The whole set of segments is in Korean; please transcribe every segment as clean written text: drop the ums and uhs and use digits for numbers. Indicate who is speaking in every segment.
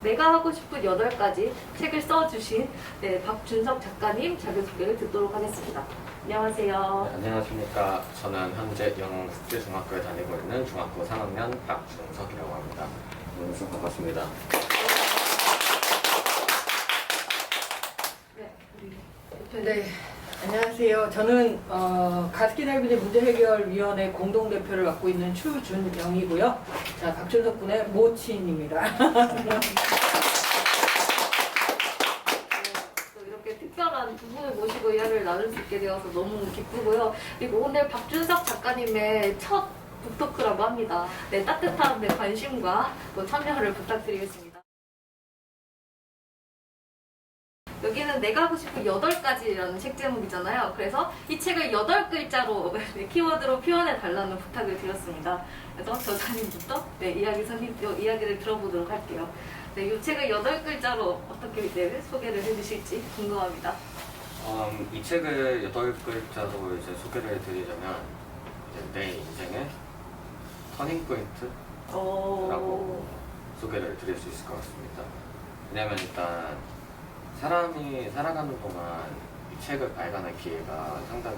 Speaker 1: 내가 하고 싶은 8가지 책을 써주신 박준석 작가님 자기소개를 듣도록 하겠습니다. 안녕하세요.
Speaker 2: 네, 안녕하십니까. 저는 현재 영숙제중학교에 다니고 있는 중학교 3학년 박준석이라고 합니다. 만나서 반갑습니다.
Speaker 3: 네, 안녕하세요. 저는 가습기 살균제 문제해결위원회 공동대표를 맡고 있는 추준영이고요. 자, 박준석 군의 모친입니다.
Speaker 1: 또 이렇게 특별한 두 분을 모시고 이야기를 나눌 수 있게 되어서 너무 기쁘고요. 그리고 오늘 박준석 작가님의 첫 북토크라고 합니다. 네, 따뜻한 관심과 또 참여를 부탁드리겠습니다. 여기는 내가 하고 싶은 8가지라는 책 제목이잖아요. 그래서 이 책을 8글자로 키워드로 표현해 달라는 부탁을 드렸습니다. 그래서 저자님부터 이야기를 들어보도록 할게요. 네, 이 책을 8글자로 어떻게 소개를 해주실지 궁금합니다.
Speaker 2: 이 책을 8글자로 이제 소개를 해드리자면 이제 내 인생의 터닝포인트라고 소개를 드릴 수 있을 것 같습니다. 왜냐면 일단 사람이 살아가는 동안 이 책을 발간할 기회가 상당히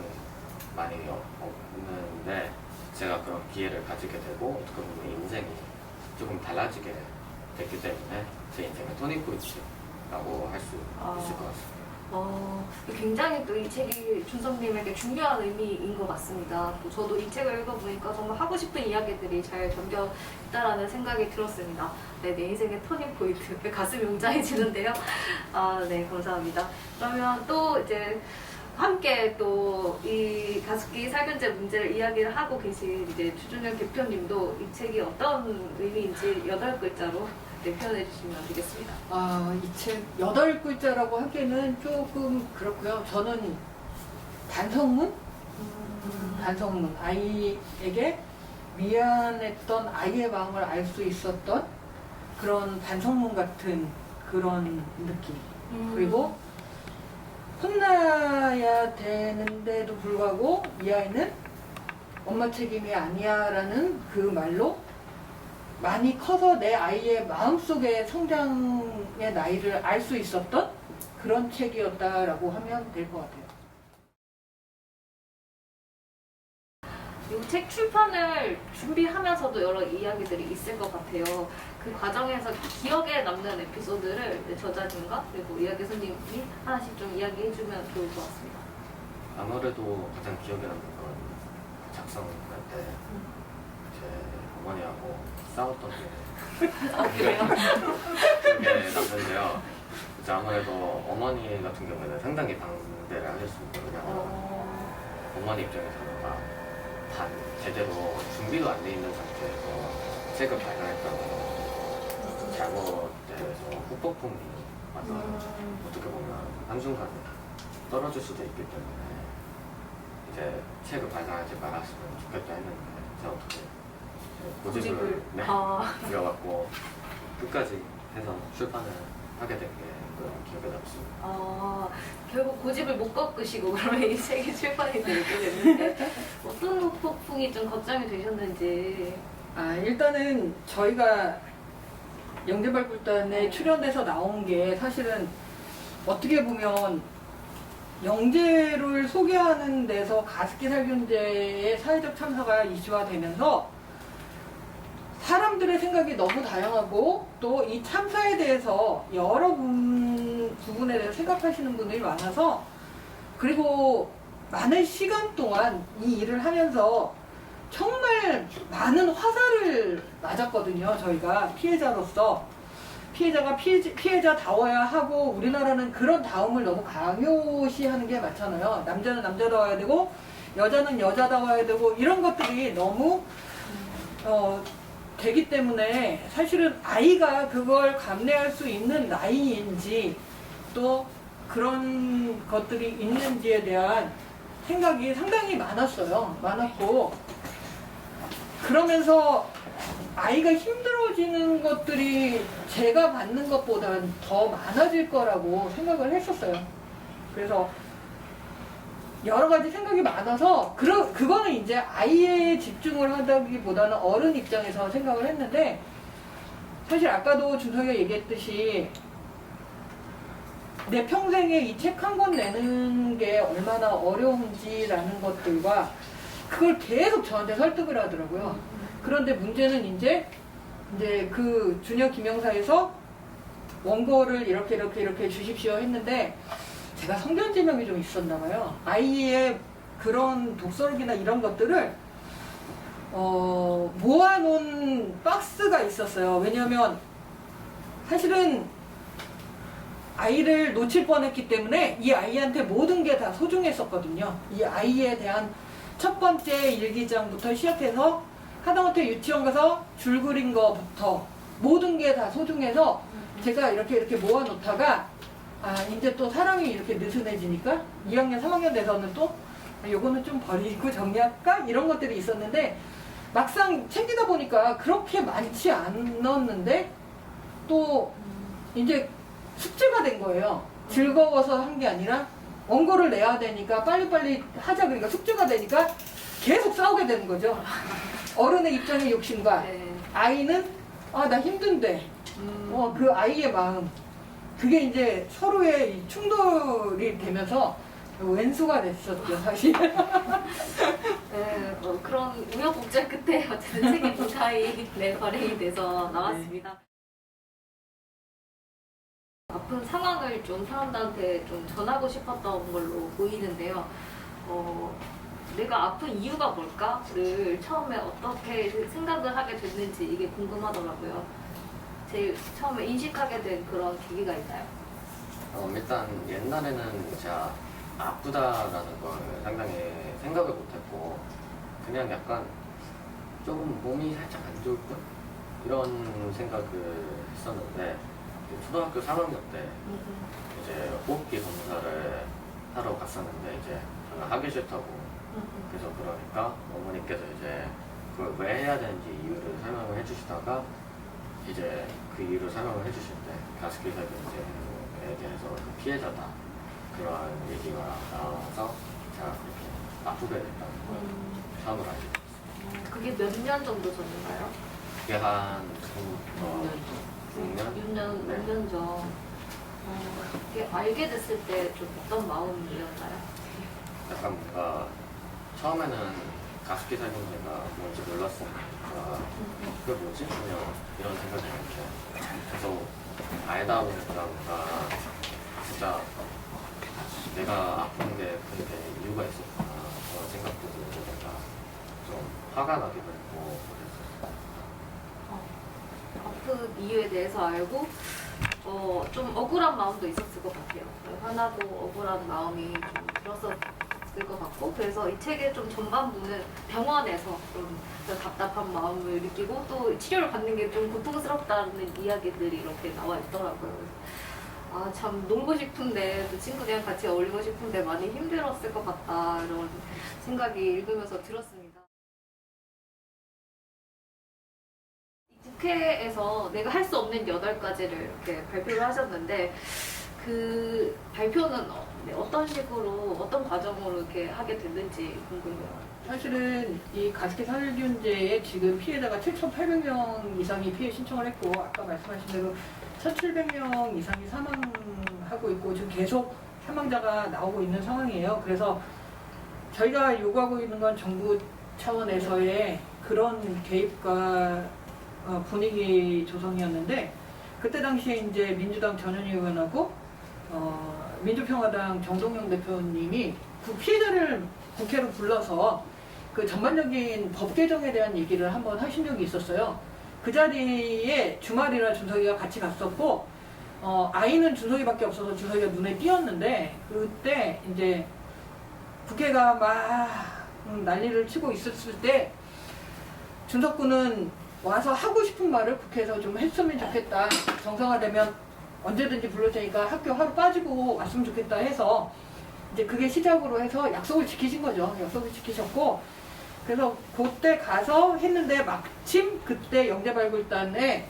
Speaker 2: 많이 없는데 제가 그런 기회를 가지게 되고 어떻게 보면 인생이 조금 달라지게 됐기 때문에 제 인생의 터닝포인트라고 할 수 있을 것 같습니다.
Speaker 1: 굉장히 또 이 책이 준석님에게 중요한 의미인 것 같습니다. 또 저도 이 책을 읽어보니까 정말 하고 싶은 이야기들이 잘 담겨 있다라는 생각이 들었습니다. 네, 내 인생의 터닝 포인트. 가슴이 웅장해지는데요. 네, 감사합니다. 그러면 또 이제 함께 또 이 가습기 살균제 문제를 이야기를 하고 계신 이제 추준영 대표님도 이 책이 어떤 의미인지 8글자로 표현해 주시면 되겠습니다.
Speaker 3: 이 책 8글자라고 하기에는 조금 그렇고요. 저는 반성문? 반성문. 아이에게 미안했던 아이의 마음을 알 수 있었던 그런 반성문 같은 그런 느낌. 그리고 혼나야 되는데도 불구하고 이 아이는 엄마 책임이 아니야 라는 그 말로 많이 커서 내 아이의 마음속의 성장의 나이를 알 수 있었던 그런 책이었다라고 하면 될 것 같아요.
Speaker 1: 이 책 출판을 준비하면서도 여러 이야기들이 있을 것 같아요. 그 과정에서 기억에 남는 에피소드를 저자님과 그리고 이야기 선생님이 하나씩 좀 이야기해주면 좋을 것 같습니다.
Speaker 2: 아무래도 가장 기억에 남는 건 작성할 때 제 어머니하고 싸웠던 게
Speaker 1: 그래요?
Speaker 2: 그게 남는데요. 이제 아무래도 어머니 같은 경우에는 상당히 반대를 하셨습니다. 왜냐면 어머니 입장에서는 제대로 준비도 안 돼 있는 상태에서 책을 발간했다는 잘못돼서 후폭풍이 맞아 어떻게 보면 한순간에 떨어질 수도 있기 때문에 이제 책을 발간하지 말았으면 좋겠다 했는데 제가 어떻게 고집을 부려갖고 끝까지 해서 출판을 하게 된 게 기억에 남습니다.
Speaker 1: 결국 고집을 못 꺾으시고 그러면 이 책이 출판이 되게 됐는데 어떤 후폭풍이 좀 걱정이 되셨는지.
Speaker 3: 일단은 저희가 영재발굴단에 출연돼서 나온 게 사실은 어떻게 보면 영재를 소개하는 데서 가습기 살균제의 사회적 참사가 이슈화되면서 사람들의 생각이 너무 다양하고 또 이 참사에 대해서 여러 부분에 대해서 생각하시는 분들이 많아서 그리고 많은 시간 동안 이 일을 하면서 정말 많은 화살을 맞았거든요. 저희가 피해자로서 피해자가 피해자다워야 하고 우리나라는 그런 다움을 너무 강요시하는 게 많잖아요. 남자는 남자다워야 되고 여자는 여자다워야 되고 이런 것들이 너무 되기 때문에 사실은 아이가 그걸 감내할 수 있는 나이인지 또 그런 것들이 있는지에 대한 생각이 상당히 많았고 그러면서 아이가 힘들어지는 것들이 제가 받는 것보다는 더 많아질 거라고 생각을 했었어요. 그래서 여러 가지 생각이 많아서 그거는 이제 아이에 집중을 하다기보다는 어른 입장에서 생각을 했는데 사실 아까도 준석이가 얘기했듯이 내 평생에 이 책 한 권 내는 게 얼마나 어려운지라는 것들과 그걸 계속 저한테 설득을 하더라고요. 그런데 문제는 이제 그 주니어 김영사에서 원고를 이렇게 주십시오 했는데 제가 성견지명이 좀 있었나 봐요. 아이의 그런 독서록이나 이런 것들을 모아놓은 박스가 있었어요. 왜냐하면 사실은 아이를 놓칠 뻔했기 때문에 이 아이한테 모든 게 다 소중했었거든요. 이 아이에 대한 첫 번째 일기장부터 시작해서 하다못해 유치원 가서 줄 그린 거부터 모든 게 다 소중해서 제가 이렇게 모아놓다가 이제 또 사람이 이렇게 느슨해지니까 2학년 3학년 돼서는 또 요거는 좀 버리고 정리할까? 이런 것들이 있었는데 막상 챙기다 보니까 그렇게 많지 않았는데 또 이제 숙제가 된 거예요. 즐거워서 한 게 아니라 원고를 내야 되니까 빨리빨리 하자 그러니까 숙제가 되니까 계속 싸우게 되는 거죠. 어른의 입장의 욕심과
Speaker 1: 네.
Speaker 3: 아이는 나 힘든데 그 아이의 마음 그게 이제 서로의 이 충돌이 되면서 왼수가 됐었죠 사실.
Speaker 1: 네, 그런 우여곡절 끝에 어쨌든 책이 무사히 발행이 돼서 나왔습니다. 아픈 상황을 좀 사람들한테 좀 전하고 싶었던 걸로 보이는데요. 내가 아픈 이유가 뭘까를 처음에 어떻게 생각을 하게 됐는지 이게 궁금하더라고요. 제일 처음에 인식하게 된 그런 계기가 있나요?
Speaker 2: 일단 옛날에는 제가 아프다라는 걸 상당히 생각을 못했고 그냥 약간 조금 몸이 살짝 안 좋을 뿐 이런 생각을 했었는데 초등학교 3학년 때 이제 호흡기 검사를 하러 갔었는데 이제 저는 하기 싫다고 그래서 그러니까 어머니께서 이제 그걸 왜 해야 되는지 이유를 설명을 해주시다가 이제 그 이유를 설명을 해주실 때 가습기 살균제에 대해서 그 피해자다 그런 얘기가 나와서 제가 그렇게 아프게 됐다는 걸 처음으로 알게 됐어요.
Speaker 1: 그게 몇 년 정도 전인가요?
Speaker 2: 그게 한 6년?
Speaker 1: 6년 전. 그게 알게 됐을 때 좀 어떤 마음이었나요?
Speaker 2: 약간 뭔가 처음에는 가습기 살균제가 뭔지 몰랐으니까 그게 뭐지? 그냥 이런 생각이 이렇게 계속 알다 보니까 뭔가 진짜 내가 아픈 게 그렇게 이유가 있었구나 그런 생각도 들고 뭔가 좀 화가 나기도 했고 그랬었어요.
Speaker 1: 아픈 이유에 대해서 알고 좀 억울한 마음도 있었을 것 같아요. 화나고 억울한 마음이 좀 들었었을 것 같고 그래서 이 책의 좀 전반부는 병원에서 좀 답답한 마음을 느끼고 또 치료를 받는 게 좀 고통스럽다는 이야기들이 이렇게 나와 있더라고요. 참 놀고 싶은데 또 친구들이랑 같이 어울리고 싶은데 많이 힘들었을 것 같다 이런 생각이 읽으면서 들었습니다. 국회에서 내가 할 수 없는 8가지를 이렇게 발표를 하셨는데 그 발표는 어떤 식으로 어떤 과정으로 이렇게 하게 됐는지 궁금해요.
Speaker 3: 사실은 이 가습기 살균제에 지금 피해자가 7,800명 이상이 피해 신청을 했고 아까 말씀하신 대로 1,700명 이상이 사망하고 있고 지금 계속 사망자가 나오고 있는 상황이에요. 그래서 저희가 요구하고 있는 건 정부 차원에서의 그런 개입과 분위기 조성이었는데 그때 당시에 이제 민주당 전현희 의원하고 민주평화당 정동영 대표님이 그 피해자를 국회로 불러서 그 전반적인 법 개정에 대한 얘기를 한번 하신 적이 있었어요. 그 자리에 주말이라 준석이가 같이 갔었고 아이는 준석이밖에 없어서 준석이가 눈에 띄었는데 그때 이제 국회가 막 난리를 치고 있었을 때 준석 군은 와서 하고 싶은 말을 국회에서 좀 했으면 좋겠다. 정상화되면 언제든지 불러올 테니까 학교 하루 빠지고 왔으면 좋겠다 해서 이제 그게 시작으로 해서 약속을 지키신 거죠. 약속을 지키셨고 그래서 그때 가서 했는데 마침 그때 영재발굴단에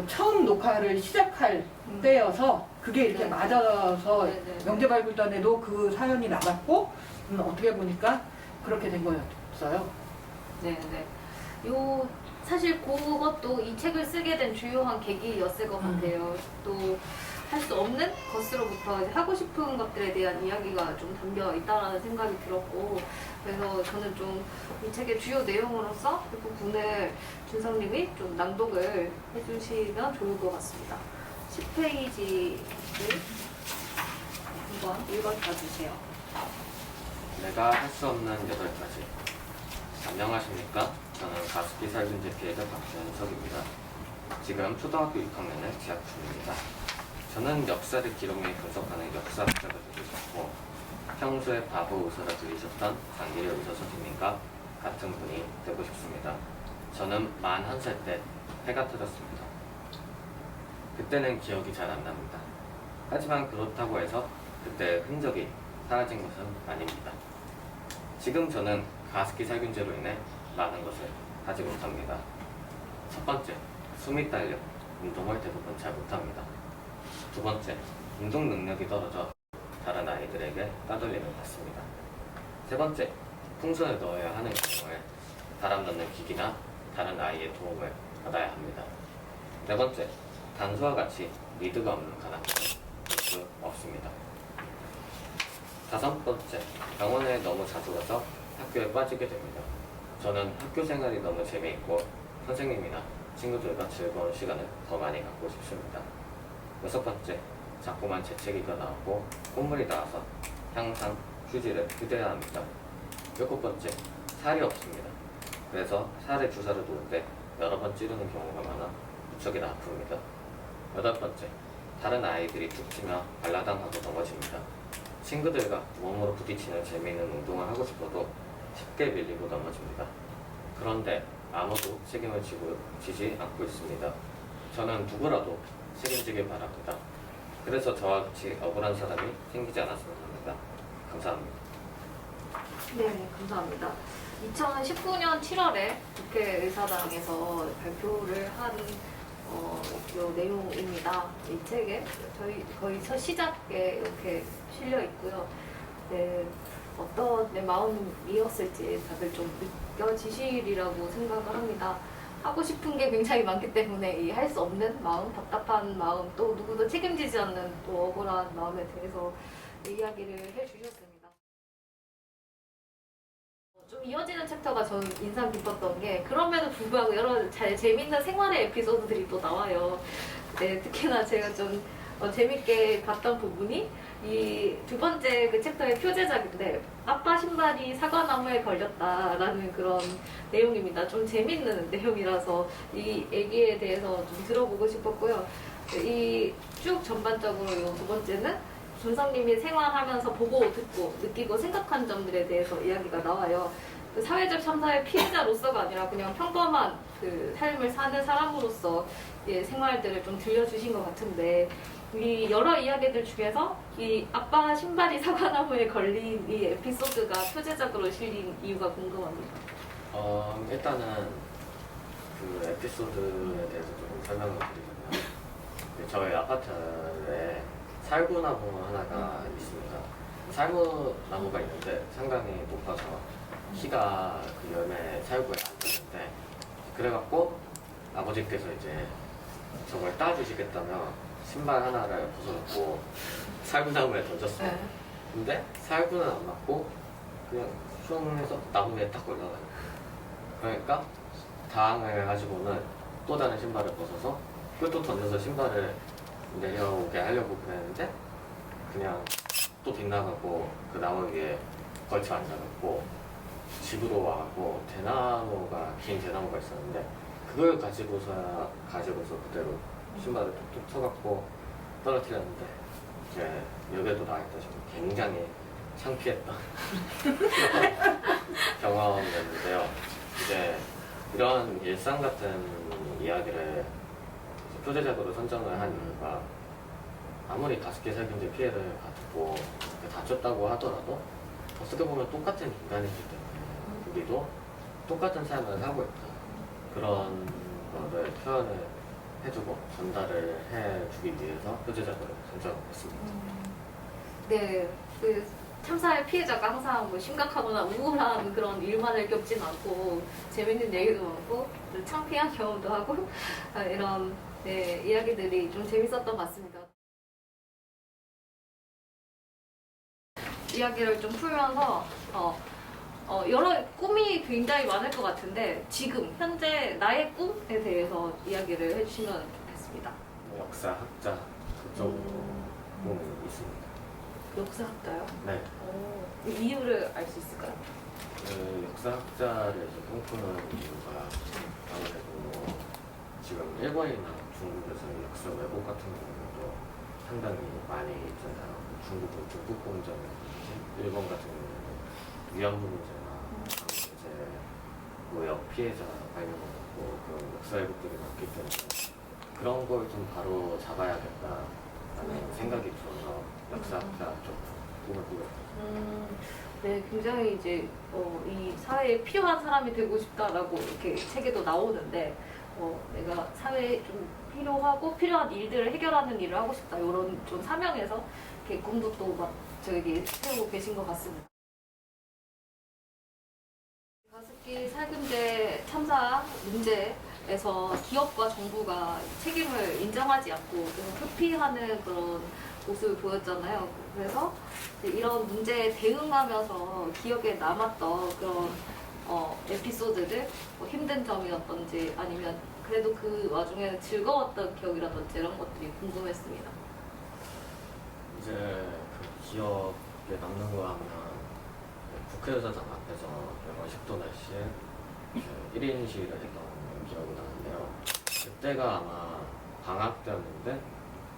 Speaker 3: 처음 녹화를 시작할 때여서 그게 이렇게
Speaker 1: 네.
Speaker 3: 맞아서
Speaker 1: 네, 네.
Speaker 3: 영재발굴단에도 그 사연이 나갔고 어떻게 보니까 그렇게 된 거였어요.
Speaker 1: 네네. 요 사실 그것도 이 책을 쓰게 된 주요한 계기였을 것 같아요. 또 할 수 없는 것으로부터 이제 하고 싶은 것들에 대한 이야기가 좀 담겨 있다라는 생각이 들었고, 그래서 저는 좀 이 책의 주요 내용으로서 그 부분을 준성님이 좀 낭독을 해주시면 좋을 것 같습니다. 10페이지를 한번 읽어봐 주세요.
Speaker 2: 내가 할 수 없는 8가지. 안녕하십니까? 저는 가습기 살균제 피해자 박준석입니다. 지금 초등학교 6학년을 재학 중입니다. 저는 역사를 기록 및 분석하는 역사학자가 되고 싶고, 평소에 바보 의사라 들리셨던 장기려 의사 선생님과 같은 분이 되고 싶습니다. 저는 41살 때 해가 터졌습니다. 그때는 기억이 잘 안 납니다. 하지만 그렇다고 해서 그때의 흔적이 사라진 것은 아닙니다. 지금 저는 가습기 살균제로 인해 많은 것을 하지 못합니다. 첫 번째, 숨이 딸려 운동을 대부분 잘 못합니다. 두 번째, 운동 능력이 떨어져 다른 아이들에게 따돌림을 받습니다. 세 번째, 풍선을 넣어야 하는 경우에 바람 넣는 기기나 다른 아이의 도움을 받아야 합니다. 네 번째, 단수와 같이 리드가 없는 가나는 볼 수 없습니다. 다섯 번째, 병원에 너무 자주 가서 학교에 빠지게 됩니다. 저는 학교 생활이 너무 재미있고 선생님이나 친구들과 즐거운 시간을 더 많이 갖고 싶습니다. 여섯 번째, 자꾸만 재채기가 나오고 콧물이 나와서 항상 휴지를 휴대해야 합니다. 일곱 번째, 살이 없습니다. 그래서 살에 주사를 놓을 때 여러 번 찌르는 경우가 많아 무척이나 아픕니다. 여덟 번째, 다른 아이들이 툭 치며 발라당하고 넘어집니다. 친구들과 몸으로 부딪히는 재미있는 운동을 하고 싶어도 쉽게 밀리고 넘어집니다. 그런데 아무도 책임을 지지 않고 있습니다. 저는 누구라도 책임지길 바랍니다. 그래서 저와 같이 억울한 사람이 생기지 않았으면 합니다. 감사합니다.
Speaker 1: 네, 감사합니다. 2019년 7월에 국회의사당에서 발표를 한 요 내용입니다. 이 책에 저희 거의 첫 시작에 이렇게 실려 있고요. 네, 어떤 내 마음이었을지 다들 좀 느껴지시리라고 생각을 합니다. 하고 싶은 게 굉장히 많기 때문에 이 할 수 없는 마음, 답답한 마음, 또 누구도 책임지지 않는 또 억울한 마음에 대해서 이야기를 해주셨습니다. 좀 이어지는 챕터가 저는 인상 깊었던 게, 그럼에도 불구하고 여러 재밌는 생활의 에피소드들이 또 나와요. 네, 특히나 제가 좀 재밌게 봤던 부분이 이 두 번째 그 챕터의 표제작인데, 아빠 신발이 사과나무에 걸렸다라는 그런 내용입니다. 좀 재밌는 내용이라서 이 얘기에 대해서 좀 들어보고 싶었고요. 이 쭉 전반적으로 이 두 번째는 준성님이 생활하면서 보고 듣고 느끼고 생각한 점들에 대해서 이야기가 나와요. 그 사회적 참사의 피해자로서가 아니라 그냥 평범한 그 삶을 사는 사람으로서 생활들을 좀 들려주신 것 같은데, 이 여러 이야기들 중에서 이 아빠 신발이 사과나무에 걸린 이 에피소드가 표제작으로 실린 이유가 궁금합니다.
Speaker 2: 일단은 그 에피소드에 대해서 조금 설명을 드리자면, 저희 아파트에 살구나무 하나가 있습니다. 살구나무가 있는데 상당히 높아서 키가 그 열매 살구에 안 되는데, 그래갖고 아버지께서 이제 저걸 따주시겠다며 신발 하나를 벗어놓고 살구나무에 던졌어요.
Speaker 1: 네.
Speaker 2: 근데 살구는 안 맞고 그냥 슝 해서 나무에 딱 올라가요. 그러니까 당을 가지고는 또 다른 신발을 벗어서 또 던져서 신발을 내려오게 하려고 그랬는데, 그냥 또 빗나가고 그 나무 위에 걸쳐 앉아갖고 집으로 와갖고 긴 대나무가 있었는데, 그걸 가지고서 그대로 신발을 툭툭 쳐갖고 떨어뜨렸는데, 이제 여기에도 나와있다시피 굉장히 창피했던 경험이었는데요. 이제 이런 일상 같은 이야기를 표제작으로 선정을 한 이유가, 아무리 가습기 살균제 피해를 받고 다쳤다고 하더라도 어떻게 보면 똑같은 인간이기 때문에 우리도 똑같은 삶을 하고 있다, 그런 거를 표현을 해주고 전달을 해주기 위해서 표제작으로 선정했습니다.
Speaker 1: 네, 그 참사의 피해자가 항상 뭐 심각하거나 우울한 그런 일만을 겪진 않고 재밌는 얘기도 많고 또 창피한 경험도 하고 이런 네, 이야기들이 좀 재밌었던 것 같습니다. 이야기를 좀 풀면서 여러 꿈이 굉장히 많을 것 같은데 지금 현재 나의 꿈에 대해서 이야기를 해주시면 좋겠습니다.
Speaker 2: 역사학자 그쪽으로 꿈이 있습니다.
Speaker 1: 역사학자요?
Speaker 2: 네.
Speaker 1: 이유를 알 수 있을까요?
Speaker 2: 그 역사학자를 이제 꿈꾸는 이유가 아무래도 지금 일본이나 중국에서 역사 왜곡 같은 경우도 상당히 많이 있잖아요. 중국은 중국공정이라든지 일본 같은 경우는 위안부 문제나 이제 무역 피해자 관련하고 그런 역사 왜곡들이 많기 때문에 그런 걸 좀 바로 잡아야겠다라는 생각이 들어서 역사학자 쪽 꿈을 꾸게 됐습니다.
Speaker 1: 네, 굉장히 이제 이 사회에 필요한 사람이 되고 싶다라고 이렇게 책에도 나오는데 내가 사회에 좀 필요한 일들을 해결하는 일을 하고 싶다 이런 좀 사명에서 이렇게 꿈도 또 막 저에게 세우고 계신 것 같습니다. 가습기 살균제 참사 문제에서 기업과 정부가 책임을 인정하지 않고 좀 회피하는 그런 모습을 보였잖아요. 그래서 이런 문제에 대응하면서 기억에 남았던 그런 에피소드들, 뭐 힘든 점이었던지 아니면 그래도 그 와중에 즐거웠던 기억이라든지 이런 것들이 궁금했습니다.
Speaker 2: 이제 그 기억에 남는 거 하면 국회의사당 앞에서 영하 10도 날씨에 1인 시위를 했던 기억이 나는데요. 그때가 아마 방학 때였는데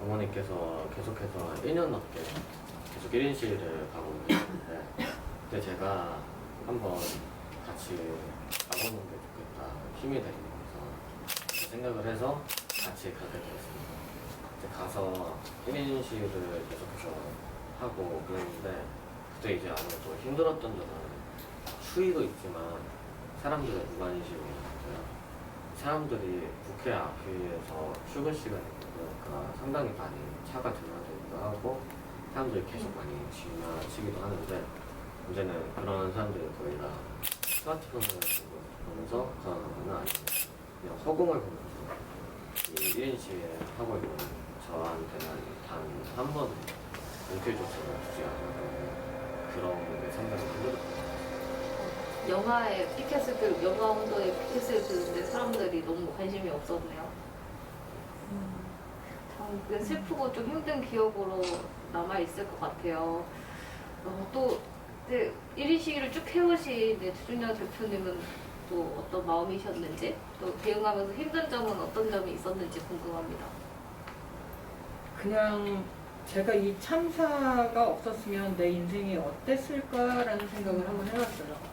Speaker 2: 어머니께서 계속해서 1년 넘게 계속 1인 시위를 가고 있는데 그때 제가 한번 같이 가보는 게 좋겠다, 힘이 되면서 생각을 해서 같이 가게 되었습니다. 이제 가서 1인 시위를 계속해서 하고 그랬는데 그때 이제 아무래도 힘들었던 점은 추위도 있지만 사람들의 무관심이었고요. 사람들이 국회 앞에서 출근 시간이 그러니까 상당히 많이 차가 드나들기도 하고 사람들이 계속 많이 지나치기도 하는데 이제는 그런 사람들이 거의 다 스마트폰을 보면서 전화하거나 아니면 그냥 허공을 보면서 이 1인 시위에 하고 있는 저한테는 단 한 번은 눈길조차 주지 않는 그런 게 상당히 힘들었어요.
Speaker 1: 영화에 피켓을 영화 온도에 피켓을 드는데 사람들이 너무 관심이 없었네요. 참 슬프고 좀 힘든 기억으로 남아 있을 것 같아요. 또 이제 1인 시위를 쭉 해오신 주준영 대표님은 또 어떤 마음이셨는지 또 대응하면서 힘든 점은 어떤 점이 있었는지 궁금합니다.
Speaker 3: 그냥 제가 이 참사가 없었으면 내 인생이 어땠을까라는 생각을 한번 해봤어요.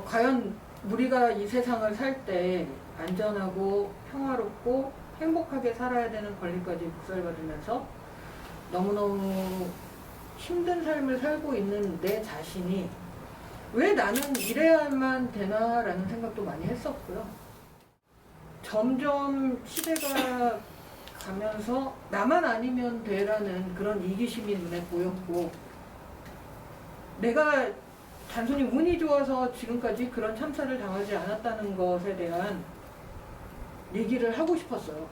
Speaker 3: 과연 우리가 이 세상을 살 때 안전하고 평화롭고 행복하게 살아야 되는 권리까지 묵살받으면서 너무너무 힘든 삶을 살고 있는 내 자신이 왜 나는 이래야만 되나라는 생각도 많이 했었고요. 점점 시대가 가면서 나만 아니면 돼라는 그런 이기심이 눈에 보였고 내가 단순히 운이 좋아서 지금까지 그런 참사를 당하지 않았다는 것에 대한 얘기를 하고 싶었어요.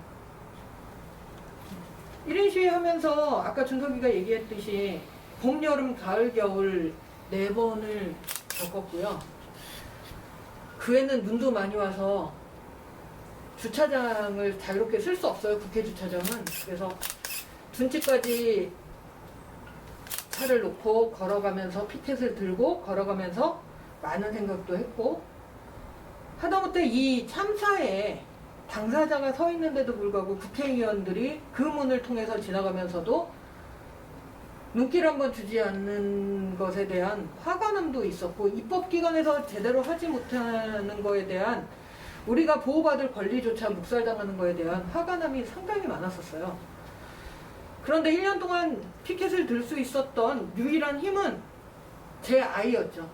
Speaker 3: 1인 시위 하면서 아까 준석이가 얘기했듯이 봄, 여름, 가을, 겨울 4번을 겪었고요. 그 애는 눈도 많이 와서 주차장을 자유롭게 쓸 수 없어요. 국회 주차장은. 그래서 둔치까지 차를 놓고 걸어가면서 피켓을 들고 걸어가면서 많은 생각도 했고 하다못해 이 참사에 당사자가 서 있는데도 불구하고 국회의원들이 그 문을 통해서 지나가면서도 눈길 한번 주지 않는 것에 대한 화관함도 있었고 입법기관에서 제대로 하지 못하는 거에 대한 우리가 보호받을 권리조차 묵살당하는 거에 대한 화관함이 상당히 많았었어요. 그런데 1년 동안 피켓을 들 수 있었던 유일한 힘은 제 아이였죠.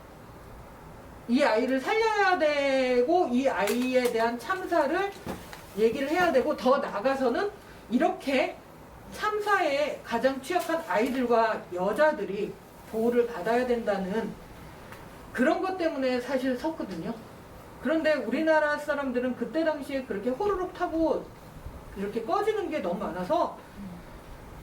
Speaker 3: 이 아이를 살려야 되고 이 아이에 대한 참사를 얘기를 해야 되고 더 나아가서는 이렇게 참사에 가장 취약한 아이들과 여자들이 보호를 받아야 된다는 그런 것 때문에 사실 섰거든요. 그런데 우리나라 사람들은 그때 당시에 그렇게 호로록 타고 이렇게 꺼지는 게 너무 많아서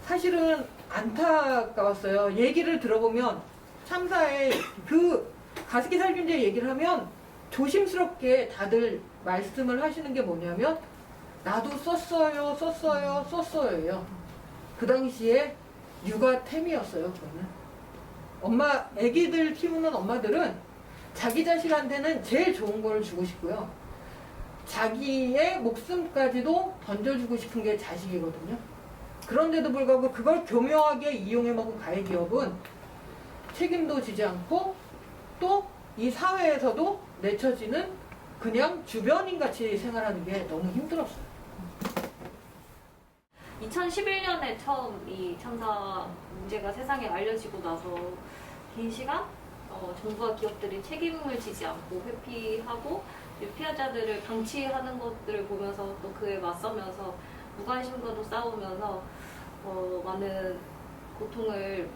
Speaker 3: 사실은 안타까웠어요. 얘기를 들어보면 참사에 그 가습기 살균제 얘기를 하면 조심스럽게 다들 말씀을 하시는 게 뭐냐면 나도 썼어요예요. 그 당시에 육아템이었어요. 그거는 애기들 키우는 엄마들은 자기 자식한테는 제일 좋은 걸 주고 싶고요. 자기의 목숨까지도 던져주고 싶은 게 자식이거든요. 그런데도 불구하고 그걸 교묘하게 이용해 먹은 가해 기업은 책임도 지지 않고 또 이 사회에서도 내쳐지는 그냥 주변인 같이 생활하는 게 너무 힘들었어요.
Speaker 1: 2011년에 처음 이 참사 문제가 세상에 알려지고 나서 긴 시간 정부와 기업들이 책임을 지지 않고 회피하고 피해자들을 방치하는 것들을 보면서 또 그에 맞서면서 무관심과도 싸우면서 많은 고통을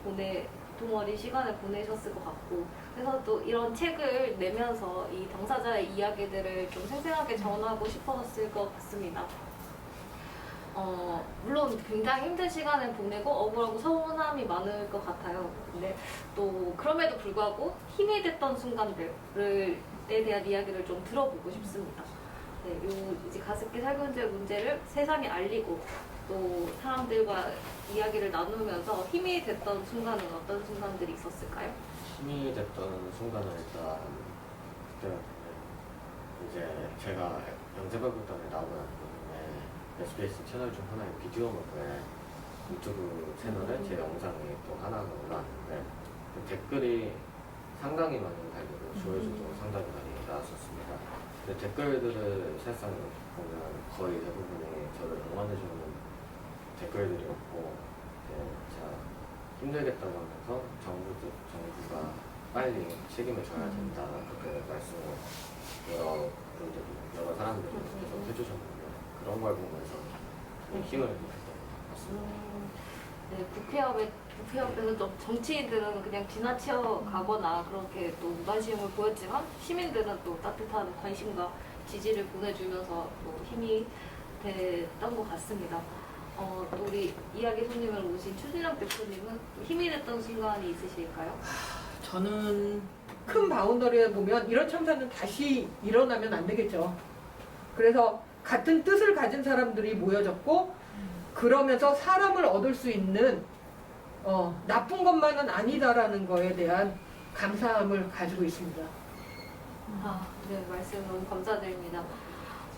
Speaker 1: 고통어린 시간을 보내셨을 것 같고, 그래서 또 이런 책을 내면서 이 당사자의 이야기들을 좀 생생하게 전하고 싶었을 것 같습니다. 물론 굉장히 힘든 시간을 보내고 억울하고 서운함이 많을 것 같아요. 근데 또 그럼에도 불구하고 힘이 됐던 순간들에 대한 이야기를 좀 들어보고 싶습니다. 네, 요 이제 가습기 살균제 문제를 세상에 알리고 또 사람들과 이야기를 나누면서 힘이 됐던 순간은 어떤 순간들이 있었을까요?
Speaker 2: 힘이 됐던 순간은 일단 그때가 이제 제가 영재발굴단에 나오고 난 다음에 SBS 채널 중 하나의 비디오 먹에 유튜브 채널에 제 영상이 또 하나가 올라왔는데 그 댓글이 상당히 많은 달리고 조회수도 상당히 많이 나왔었습니다. 근데 댓글들을 사실상 보면 거의 대부분이 저를 응원해주는 댓글들이었고, 제가 힘들겠다고 하면서 정부가 빨리 책임을 져야 된다 그렇게 말씀을 여러 사람들이 계속 해주셨는데 그런 걸 보면서 힘을 받았던 것 같습니다.
Speaker 1: 네, 국회의원에서 좀 정치인들은 그냥 지나쳐 가거나 그렇게 또 무관심을 보였지만 시민들은 또 따뜻한 관심과 지지를 보내주면서 또 힘이 됐던 것 같습니다. 또 우리 이야기 손님을 모신 추진영 대표님은 또 힘이 됐던 순간이 있으실까요?
Speaker 3: 저는 큰 바운더리에 보면 이런 참사는 다시 일어나면 안 되겠죠. 그래서 같은 뜻을 가진 사람들이 모여졌고 그러면서 사람을 얻을 수 있는 나쁜 것만은 아니다라는 거에 대한 감사함을 가지고 있습니다.
Speaker 1: 네, 말씀 너무 감사드립니다.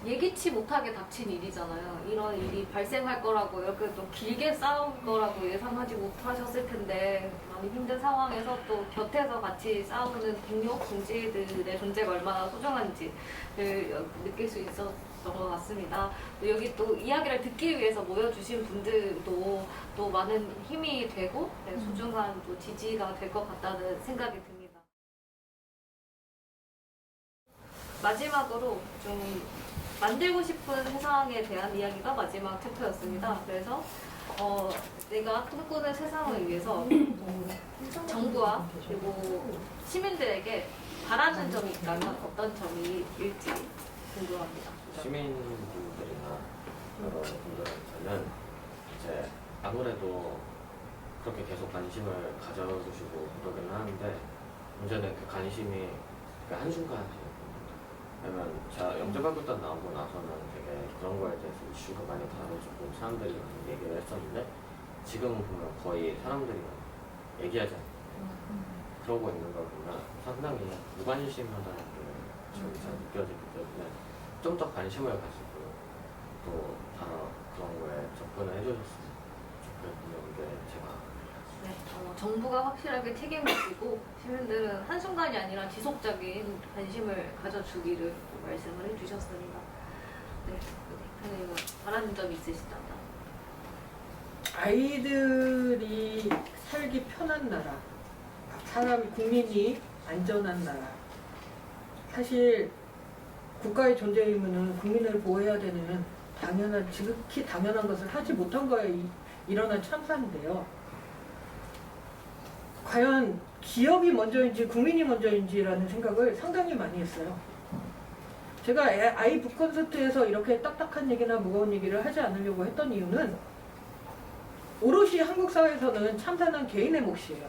Speaker 1: 예기치 못하게 닥친 일이잖아요. 이런 일이 발생할 거라고 이렇게 또 길게 싸울 거라고 예상하지 못하셨을 텐데 많이 힘든 상황에서 또 곁에서 같이 싸우는 동료, 동지들의 존재가 얼마나 소중한지를 느낄 수 있었던 것 같습니다. 여기 또 이야기를 듣기 위해서 모여주신 분들도 또 많은 힘이 되고 소중한 또 지지가 될 것 같다는 생각이 듭니다. 마지막으로 좀 만들고 싶은 세상에 대한 이야기가 마지막 챕터였습니다. 그래서 내가 꿈꾸는 세상을 위해서 정부와 그리고 시민들에게 바라는 점이 있다면 어떤 점일지 궁금합니다.
Speaker 2: 시민분들이나 여러 분들한테는 이제 아무래도 그렇게 계속 관심을 가져주시고 그러긴 하는데 문제는 그 관심이 한순간이에요. 왜냐면 제가 영재발굴단 나오고 나서는 되게 그런 거에 대해서 이슈가 많이 다뤄지고 사람들이 많이 얘기를 했었는데 지금은 보면 거의 사람들이 얘기하지 않고 그러고 있는 걸 보면 상당히 무관심하다는 게 저는 잘 느껴지기 때문에 좀 더 관심을 가지고 또 그런 거에 접근을 해주셨으면 좋겠는 게 제가
Speaker 1: 정부가 확실하게 책임을 지고 시민들은 한순간이 아니라 지속적인 관심을 가져주기를 말씀을 해주셨습니다. 네, 대표님은 바라는 점이 있으시다면?
Speaker 3: 아이들이 살기 편한 나라, 국민이 안전한 나라. 사실 국가의 존재 의무는 국민을 보호해야 되는 지극히 당연한 것을 하지 못한 거에 일어난 참사인데요. 과연 기업이 먼저인지 국민이 먼저인지라는 생각을 상당히 많이 했어요. 제가 아이 북콘서트에서 이렇게 딱딱한 얘기나 무거운 얘기를 하지 않으려고 했던 이유는 오롯이 한국 사회에서는 참사는 개인의 몫이에요.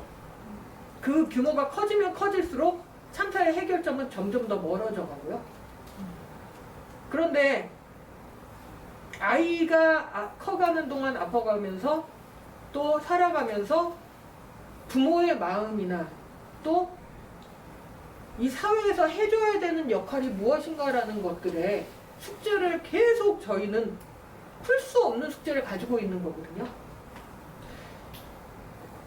Speaker 3: 그 규모가 커지면 커질수록 참사의 해결점은 점점 더 멀어져 가고요. 그런데 아이가 커가는 동안 아파가면서 또 살아가면서 부모의 마음이나 또 이 사회에서 해줘야 되는 역할이 무엇인가라는 것들에 숙제를 계속 저희는 풀 수 없는 숙제를 가지고 있는 거거든요.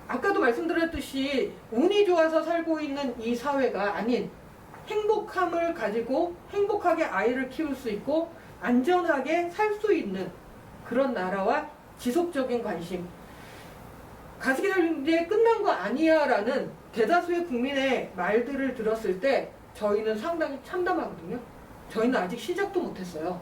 Speaker 3: 아까도 말씀드렸듯이 운이 좋아서 살고 있는 이 사회가 아닌 행복함을 가지고 행복하게 아이를 키울 수 있고 안전하게 살 수 있는 그런 나라와 지속적인 관심. 가습기 살균제 끝난 거 아니야 라는 대다수의 국민의 말들을 들었을 때 저희는 상당히 참담하거든요. 저희는 아직 시작도 못했어요.